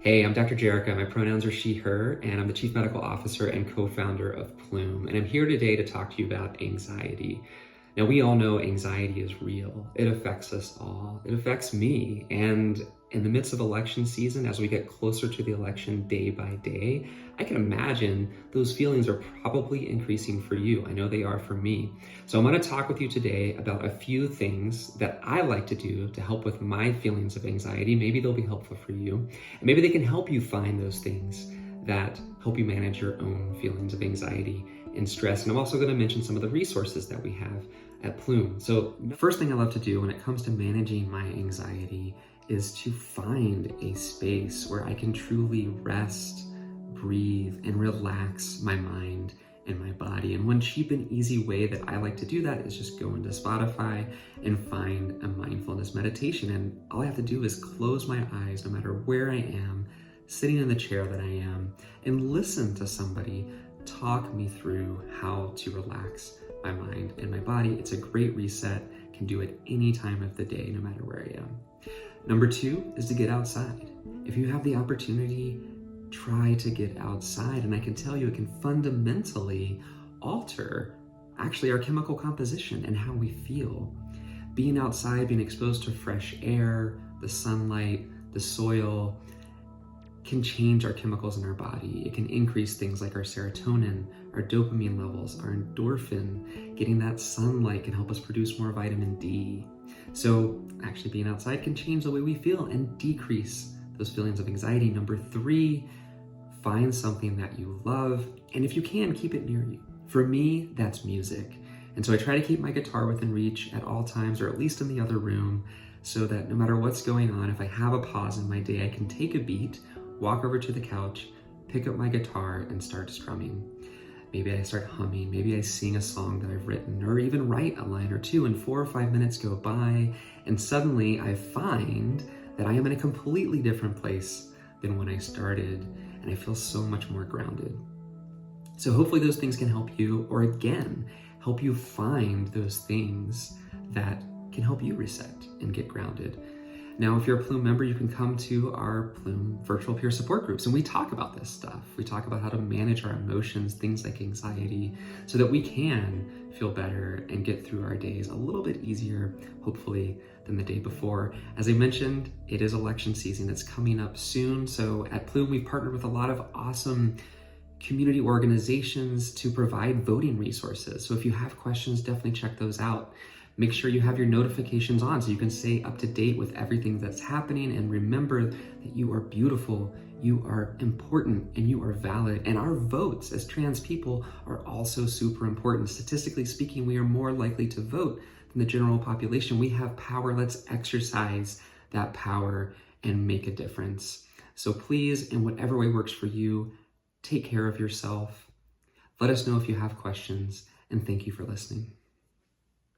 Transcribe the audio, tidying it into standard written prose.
Hey, I'm Dr. Jerica. My pronouns are she, her, and I'm the Chief Medical Officer and co-founder of Plume. And I'm here today to talk to you about anxiety. Now, we all know anxiety is real. It affects us all. It affects me. And in the midst of election season, as we get closer to the election day by day, I can imagine those feelings are probably increasing for you. I know they are for me. So I'm going to talk with you today about a few things that I like to do to help with my feelings of anxiety. Maybe they'll be helpful for you. And maybe they can help you find those things that help you manage your own feelings of anxiety and stress. And I'm also going to mention some of the resources that we have at Plume. So the first thing I love to do when it comes to managing my anxiety is to find a space where I can truly rest, breathe, and relax my mind and my body. And one cheap and easy way that I like to do that is just go into Spotify and find a mindfulness meditation. And all I have to do is close my eyes, no matter where I am, sitting in the chair that I am, and listen to somebody talk me through how to relax my mind and my body. It's a great reset. Can do it any time of the day, no matter where I am. Number 2 is to get outside. If you have the opportunity, try to get outside. And I can tell you it can fundamentally alter actually our chemical composition and how we feel. Being outside, being exposed to fresh air, the sunlight, the soil, can change our chemicals in our body. It can increase things like our serotonin, our dopamine levels, our endorphin. Getting that sunlight can help us produce more vitamin D. So actually being outside can change the way we feel and decrease those feelings of anxiety. Number 3, find something that you love. And if you can, keep it near you. For me, that's music. And so I try to keep my guitar within reach at all times, or at least in the other room, so that no matter what's going on, if I have a pause in my day, I can take a beat, walk over to the couch, pick up my guitar, and start strumming. Maybe I start humming, maybe I sing a song that I've written, or even write a line or two, and 4 or 5 minutes go by, and suddenly I find that I am in a completely different place than when I started, and I feel so much more grounded. So hopefully those things can help you, or again, help you find those things that can help you reset and get grounded. Now, if you're a Plume member, you can come to our Plume virtual peer support groups, and we talk about this stuff. We talk about how to manage our emotions, things like anxiety, so that we can feel better and get through our days a little bit easier, hopefully, than the day before. As I mentioned, it is election season. It's coming up soon. So at Plume, we've partnered with a lot of awesome community organizations to provide voting resources. So if you have questions, definitely check those out. Make sure you have your notifications on so you can stay up to date with everything that's happening. And remember that you are beautiful, you are important, and you are valid. And our votes as trans people are also super important. Statistically speaking, we are more likely to vote than the general population. We have power. Let's exercise that power and make a difference. So please, in whatever way works for you, take care of yourself. Let us know if you have questions, and thank you for listening.